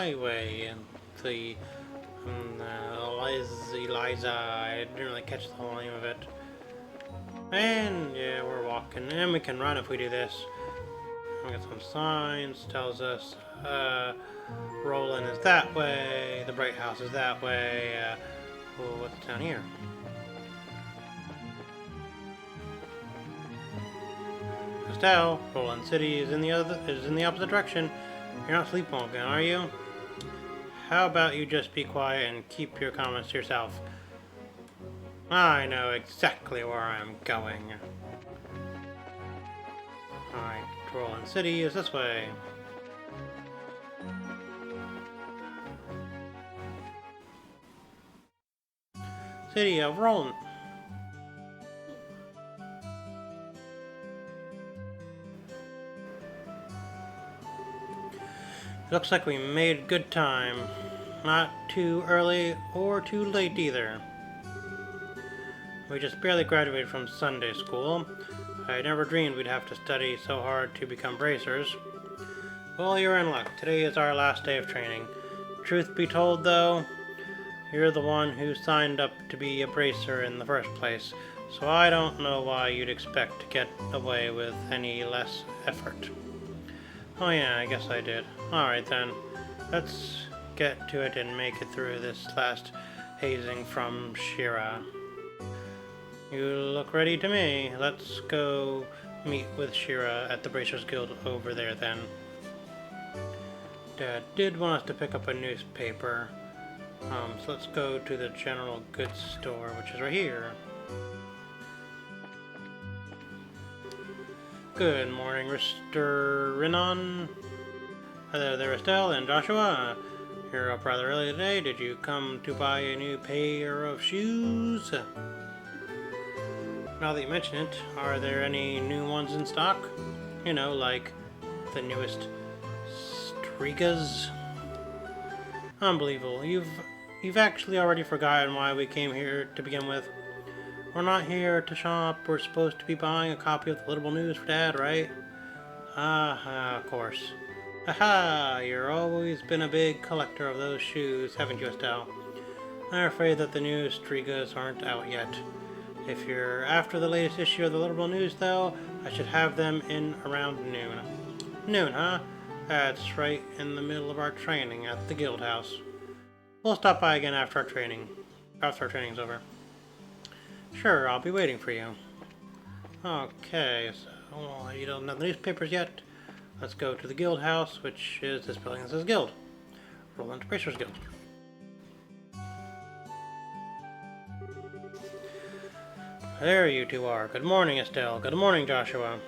highway, and the Eliza, I didn't really catch the whole name of it. And yeah, we're walking, and we can run if we do this. We got some signs, tells us, Roland is that way, the Bright House is that way, well, what's down here? Estelle, Roland City is in the opposite direction. You're not sleepwalking, are you? How about you just be quiet and keep your comments to yourself? I know exactly where I'm going. Alright, Roland City is this way. City of Roland. Looks like we made good time. Not too early or too late either. We just barely graduated from Sunday school. I never dreamed we'd have to study so hard to become bracers. Well, you're in luck. Today is our last day of training. Truth be told, though, you're the one who signed up to be a bracer in the first place, so I don't know why you'd expect to get away with any less effort. Oh yeah, I guess I did. Alright then, let's get to it and make it through this last hazing from Shira. You look ready to me. Let's go meet with Shira at the Bracers Guild over there then. Dad did want us to pick up a newspaper. So let's go to the general goods store, which is right here. Good morning, Mr. Renan. Hello there, Estelle and Joshua. You're up rather early today. Did you come to buy a new pair of shoes? Now that you mention it, are there any new ones in stock? You know, like the newest Strigas? Unbelievable. You've actually already forgotten why we came here to begin with. We're not here to shop. We're supposed to be buying a copy of the Little News for Dad, right? Of course. Aha! You've always been a big collector of those shoes, haven't you, Estelle? I'm afraid that the new Strigas aren't out yet. If you're after the latest issue of the Liberal News, though, I should have them in around noon. Noon, huh? That's right in the middle of our training at the Guild House. We'll stop by again after our training's over. Sure, I'll be waiting for you. Okay, so you don't know the newspapers yet. Let's go to the Guild House, which is this building that says Guild. Roland Bracers Guild. There you two are. Good morning, Estelle. Good morning, Joshua.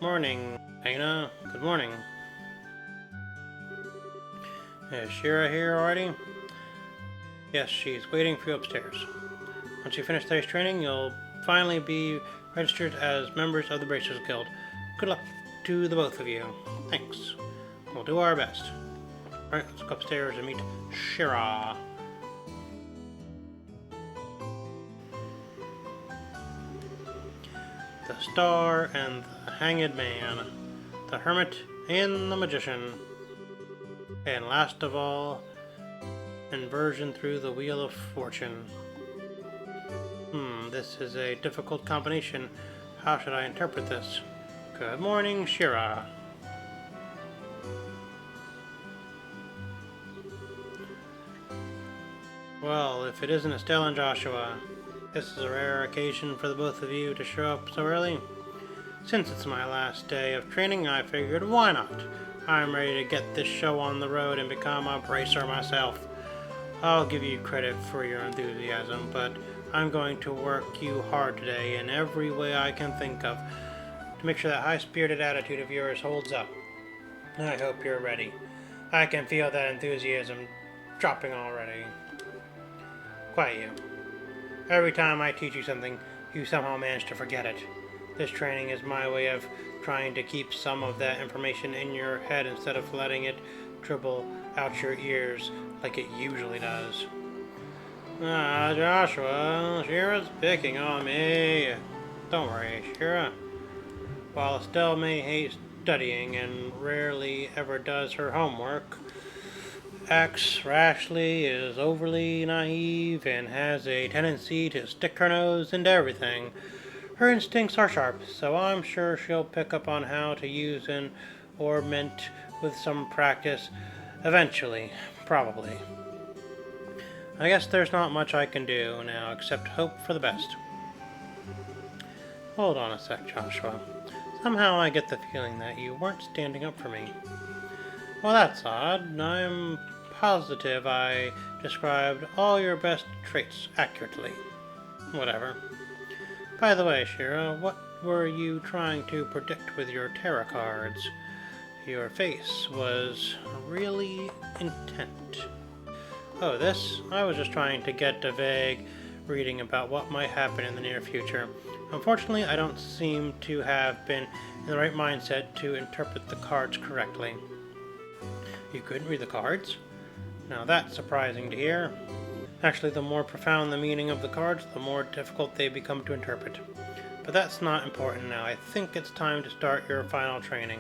Morning, Aina. Good morning. Is Shira here already? Yes, she's waiting for you upstairs. Once you finish today's training, you'll finally be registered as members of the Bracers Guild. Good luck to the both of you. Thanks. We'll do our best. Alright, let's go upstairs and meet Shira. The Star and the Hanged Man, the Hermit and the Magician, and last of all, inversion through the Wheel of Fortune. This is a difficult combination. How should I interpret this? Good morning, Shira. Well, if it isn't Estelle and Joshua, this is a rare occasion for the both of you to show up so early. Since it's my last day of training, I figured, why not? I'm ready to get this show on the road and become a bracer myself. I'll give you credit for your enthusiasm, but I'm going to work you hard today in every way I can think of to make sure that high-spirited attitude of yours holds up. I hope you're ready. I can feel that enthusiasm dropping already. Quiet you. Every time I teach you something, you somehow manage to forget it. This training is my way of trying to keep some of that information in your head instead of letting it dribble out your ears like it usually does. Joshua, Shira's picking on me. Don't worry, Shira. While Estelle may hate studying and rarely ever does her homework, acts rashly, is overly naive, and has a tendency to stick her nose into everything. Her instincts are sharp, so I'm sure she'll pick up on how to use an ornament with some practice eventually, probably. I guess there's not much I can do now except hope for the best. Hold on a sec, Joshua. Somehow I get the feeling that you weren't standing up for me. Well, that's odd. I'm positive I described all your best traits accurately. Whatever. By the way, Shira, what were you trying to predict with your tarot cards? Your face was really intent. Oh, this? I was just trying to get a vague reading about what might happen in the near future. Unfortunately, I don't seem to have been in the right mindset to interpret the cards correctly. You couldn't read the cards? Now that's surprising to hear. Actually, the more profound the meaning of the cards, the more difficult they become to interpret. But that's not important now. I think it's time to start your final training.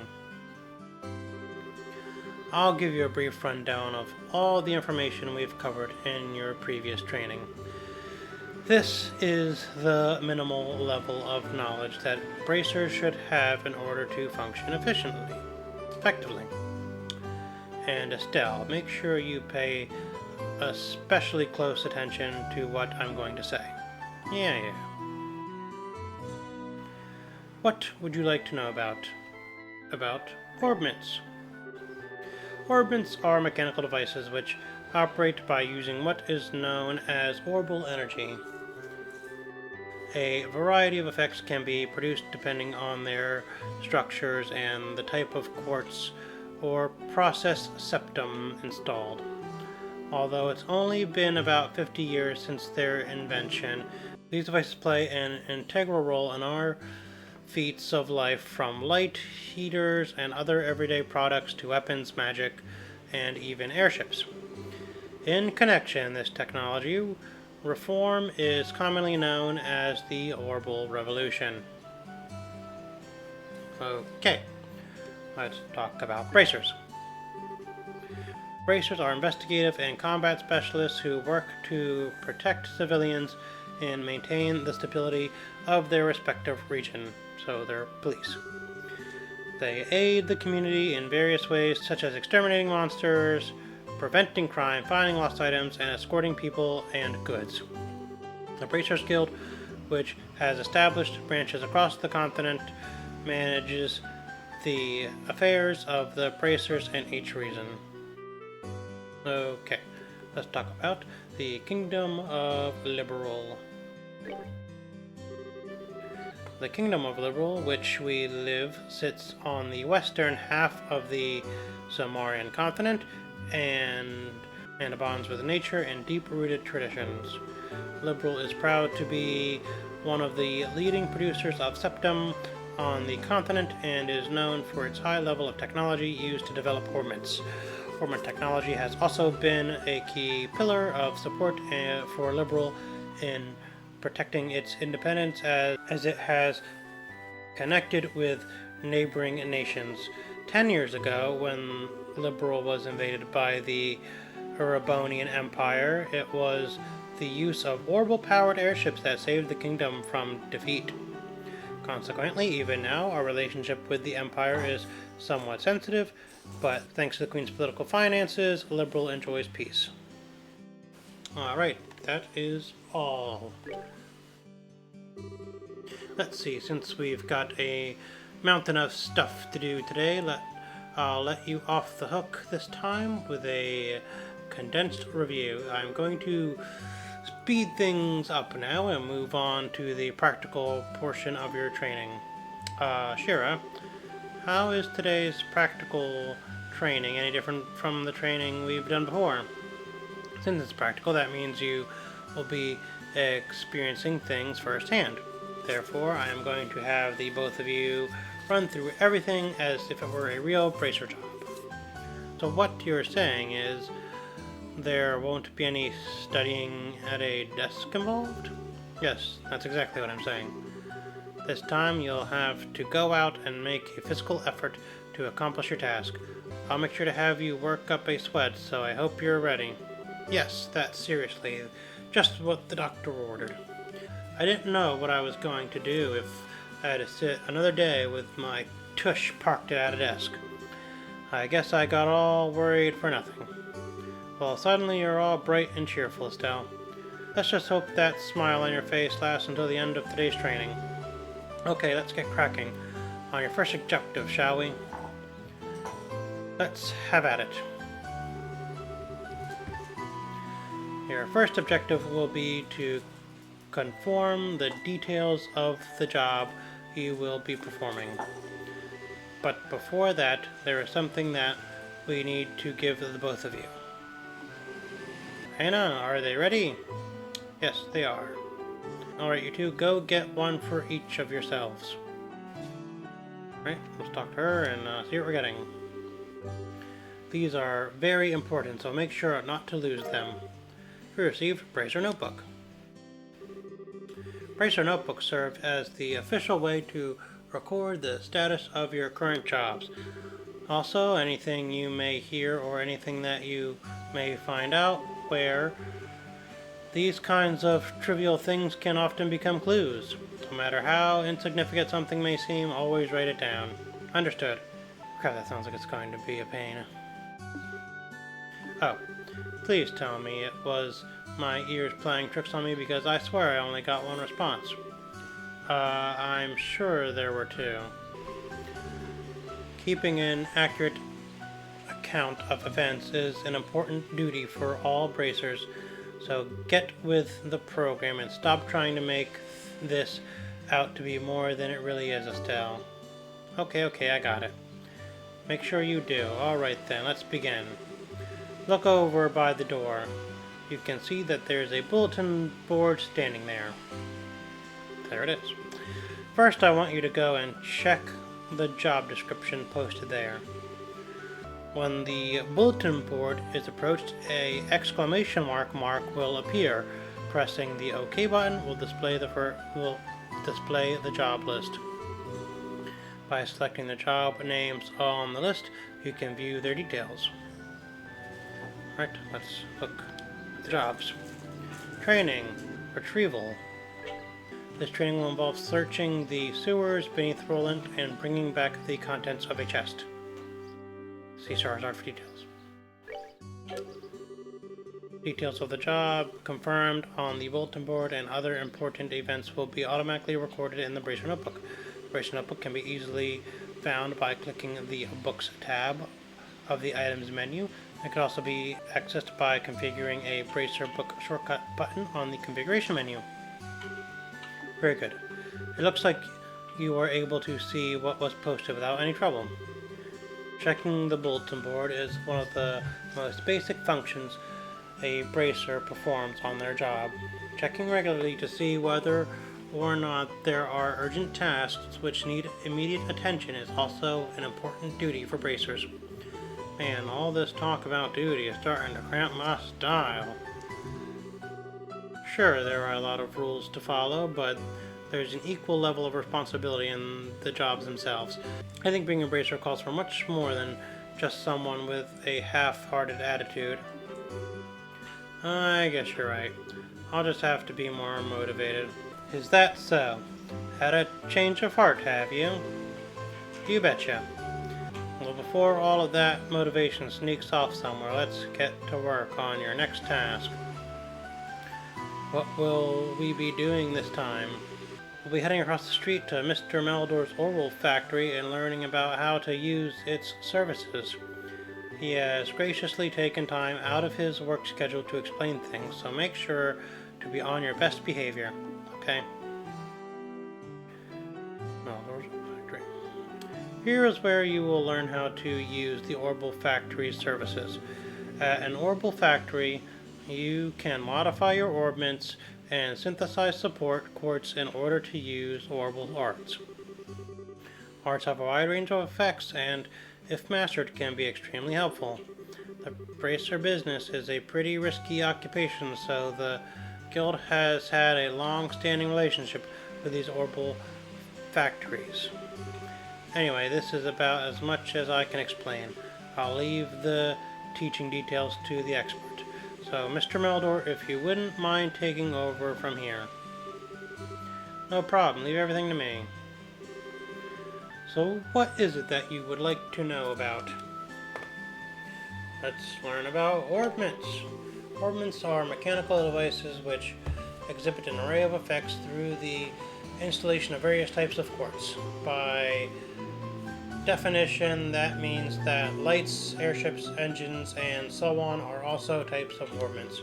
I'll give you a brief rundown of all the information we've covered in your previous training. This is the minimal level of knowledge that bracers should have in order to function effectively. And Estelle, make sure you pay especially close attention to what I'm going to say. Yeah. What would you like to know about orbments? Orbments are mechanical devices which operate by using what is known as orbital energy. A variety of effects can be produced depending on their structures and the type of quartz or process septum installed. Although it's only been about 50 years since their invention, these devices play an integral role in our feats of life, from light, heaters, and other everyday products to weapons, magic, and even airships. In connection with this technology, reform is commonly known as the Orbital Revolution. Okay, let's talk about bracers. Bracers are investigative and combat specialists who work to protect civilians and maintain the stability of their respective region, so they're police. They aid the community in various ways, such as exterminating monsters, preventing crime, finding lost items, and escorting people and goods. The Bracers Guild, which has established branches across the continent, manages the affairs of the bracers in each region. Okay, let's talk about the Kingdom of Liberal. The Kingdom of Liberal, which we live, sits on the western half of the Zamorian continent and bonds with nature and deep-rooted traditions. Liberal is proud to be one of the leading producers of septum on the continent and is known for its high level of technology used to develop orbments. Orbment technology has also been a key pillar of support for Liberal in protecting its independence as it has connected with neighboring nations. 10 years ago, when Liberal was invaded by the Erebonian Empire, it was the use of orbital-powered airships that saved the kingdom from defeat. Consequently, even now, our relationship with the Empire is somewhat sensitive, but thanks to the Queen's political finances, Liberal enjoys peace. Alright, that is all. Let's see, since we've got a mountain of stuff to do today, I'll let you off the hook this time with a condensed review. I'm going to speed things up now and move on to the practical portion of your training. Shira, how is today's practical training any different from the training we've done before? Since it's practical, that means you will be experiencing things firsthand. Therefore, I am going to have the both of you run through everything as if it were a real bracer job. So what you're saying is there won't be any studying at a desk involved? Yes, that's exactly what I'm saying. This time you'll have to go out and make a physical effort to accomplish your task. I'll make sure to have you work up a sweat, so I hope you're ready. Yes, that's seriously just what the doctor ordered. I didn't know what I was going to do if I had to sit another day with my tush parked at a desk. I guess I got all worried for nothing. Well, suddenly you're all bright and cheerful, Estelle. Let's just hope that smile on your face lasts until the end of today's training. Okay, let's get cracking on your first objective, shall we? Let's have at it. Your first objective will be to conform the details of the job you will be performing. But before that, there is something that we need to give the both of you. Hannah, are they ready? Yes, they are. Alright, you two, go get one for each of yourselves. Alright, let's talk to her and see what we're getting. These are very important, so make sure not to lose them. You received Appraiser Notebook. Appraiser Notebook serves as the official way to record the status of your current jobs. Also, anything you may hear or anything that you may find out where these kinds of trivial things can often become clues. No matter how insignificant something may seem, always write it down. Understood. Crap, that sounds like it's going to be a pain. Oh, please tell me it was my ears playing tricks on me, because I swear I only got one response. I'm sure there were two. Keeping an accurate account of events is an important duty for all bracers, so get with the program and stop trying to make this out to be more than it really is, Estelle. Okay, I got it. Make sure you do. Alright then, let's begin. Look over by the door. You can see that there's a bulletin board standing there. There it is. First, I want you to go and check the job description posted there. When the bulletin board is approached, a exclamation mark will appear. Pressing the OK button will display the job list. By selecting the job names on the list, you can view their details. Alright, let's look at the jobs. Training. Retrieval. This training will involve searching the sewers beneath Roland and bringing back the contents of a chest. See stars art for details. Details of the job confirmed on the bulletin board and other important events will be automatically recorded in the Appraiser Notebook. The Appraiser Notebook can be easily found by clicking the Books tab of the Items menu. It can also be accessed by configuring a Appraiser Book shortcut button on the Configuration menu. Very good. It looks like you were able to see what was posted without any trouble. Checking the bulletin board is one of the most basic functions a bracer performs on their job. Checking regularly to see whether or not there are urgent tasks which need immediate attention is also an important duty for bracers. Man, all this talk about duty is starting to cramp my style. Sure, there are a lot of rules to follow, but there's an equal level of responsibility in the jobs themselves. I think being a bracer calls for much more than just someone with a half-hearted attitude. I guess you're right. I'll just have to be more motivated. Is that so? Had a change of heart, have you? You betcha. Well, before all of that motivation sneaks off somewhere, let's get to work on your next task. What will we be doing this time? We'll be heading across the street to Mr. Meldor's Orbital factory and learning about how to use its services. He has graciously taken time out of his work schedule to explain things, so make sure to be on your best behavior, okay? Meldor's factory. Here is where you will learn how to use the Orbital factory's services. At an Orbital factory, you can modify your orbments and synthesize support quartz in order to use orbital arts. Arts have a wide range of effects and, if mastered, can be extremely helpful. The bracer business is a pretty risky occupation, so the guild has had a long-standing relationship with these orbital factories. Anyway, this is about as much as I can explain. I'll leave the teaching details to the expert. So, Mr. Meldor, if you wouldn't mind taking over from here. No problem, leave everything to me. So, what is it that you would like to know about? Let's learn about orbments. Orbments are mechanical devices which exhibit an array of effects through the installation of various types of quartz. By definition, that means that lights, airships, engines, and so on are also types of orbments.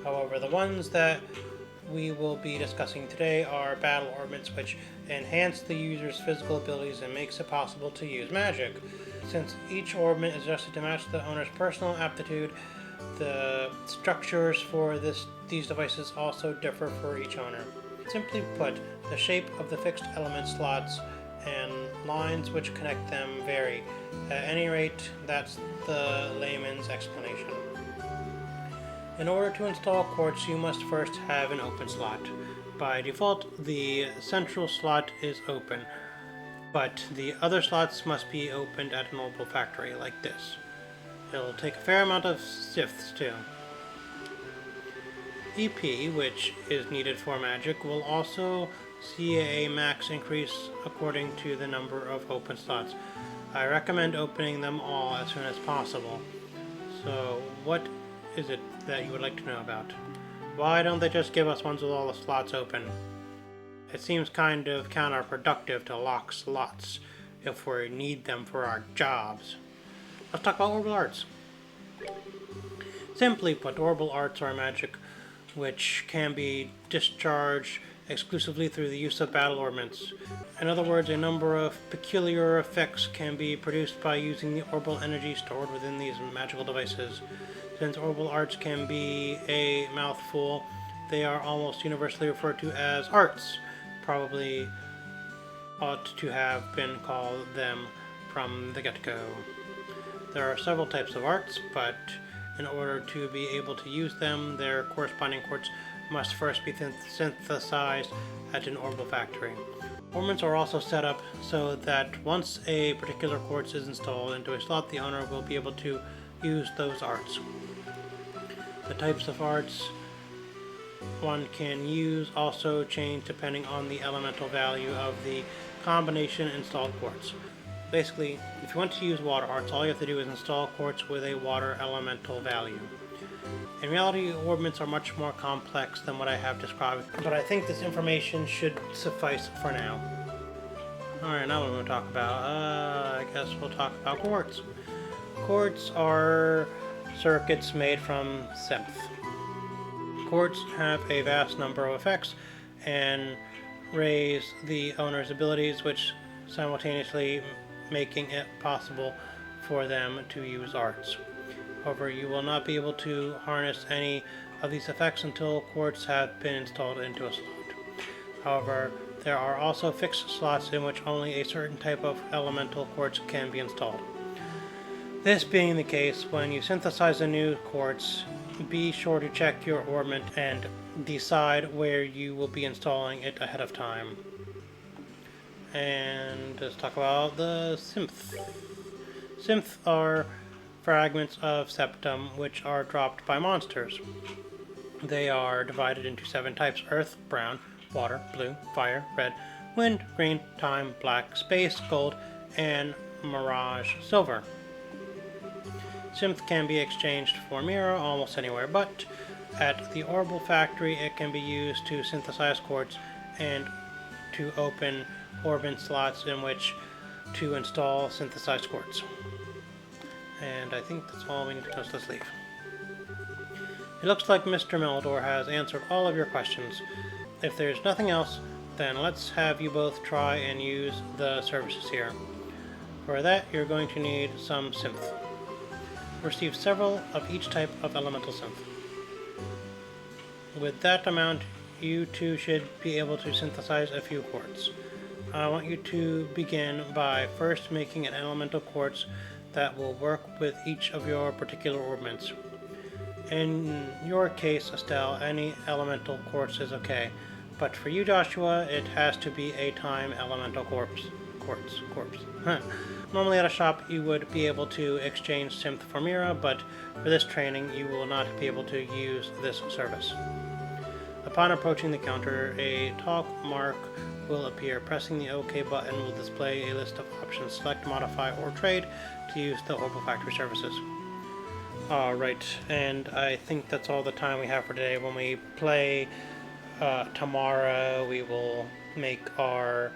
However, the ones that we will be discussing today are battle orbments, which enhance the user's physical abilities and makes it possible to use magic. Since each orbment is adjusted to match the owner's personal aptitude, the structures for these devices also differ for each owner. Simply put, the shape of the fixed element slots and lines which connect them vary. At any rate, that's the layman's explanation. In order to install quartz, you must first have an open slot. By default, the central slot is open, but the other slots must be opened at an Orbital factory, like this. It'll take a fair amount of sifts, too. EP, which is needed for magic, will also see a max increase according to the number of open slots. I recommend opening them all as soon as possible. So, what is it that you would like to know about? Why don't they just give us ones with all the slots open? It seems kind of counterproductive to lock slots if we need them for our jobs. Let's talk about orbital arts. Simply put, orbital arts are magic which can be discharged exclusively through the use of battle orbments. In other words, a number of peculiar effects can be produced by using the orbital energy stored within these magical devices. Since orbital arts can be a mouthful, they are almost universally referred to as arts. Probably ought to have been called them from the get-go. There are several types of arts, but in order to be able to use them, their corresponding quartz must first be synthesized at an orbital factory. Orbments are also set up so that once a particular quartz is installed into a slot, the owner will be able to use those arts. The types of arts one can use also change depending on the elemental value of the combination installed quartz. Basically, if you want to use water arts, all you have to do is install quartz with a water elemental value. In reality, orbments are much more complex than what I have described, but I think this information should suffice for now. Alright, now what we're going to talk about, I guess we'll talk about quartz. Quartz are circuits made from synth. Quartz have a vast number of effects and raise the owner's abilities, which simultaneously making it possible for them to use arts. However, you will not be able to harness any of these effects until quartz have been installed into a slot. However, there are also fixed slots in which only a certain type of elemental quartz can be installed. This being the case, when you synthesize a new quartz, be sure to check your orbment and decide where you will be installing it ahead of time. And let's talk about the synth. Synth are fragments of septum which are dropped by monsters. They are divided into 7 types: earth, brown, water, blue, fire, red, wind, green, time, black, space, gold, and mirage, silver. Synth can be exchanged for mirror almost anywhere, but at the Orbital factory it can be used to synthesize quartz and to open orbit slots in which to install synthesized quartz. And I think that's all we need to know, so let's leave. It looks like Mr. Meldor has answered all of your questions. If there's nothing else, then let's have you both try and use the services here. For that, you're going to need some synth. Receive several of each type of elemental synth. With that amount, you two should be able to synthesize a few quartz. I want you to begin by first making an elemental quartz that will work with each of your particular orbments. In your case, Estelle, any elemental quartz is okay, but for you, Joshua, it has to be a time elemental quartz. corpse. Normally at a shop you would be able to exchange synth for Mira, but for this training you will not be able to use this service. Upon approaching the counter, a talk mark will appear. Pressing the OK button will display a list of options. Select, modify, or trade to use the Orbital factory services. Alright, and I think that's all the time we have for today. When we play tomorrow, we will make our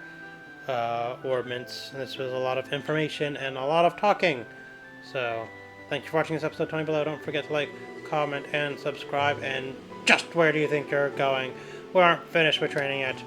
orbments. This was a lot of information and a lot of talking. So, thank you for watching this episode. Tell me below. Don't forget to like, comment, and subscribe. And just where do you think you're going? We aren't finished with training yet.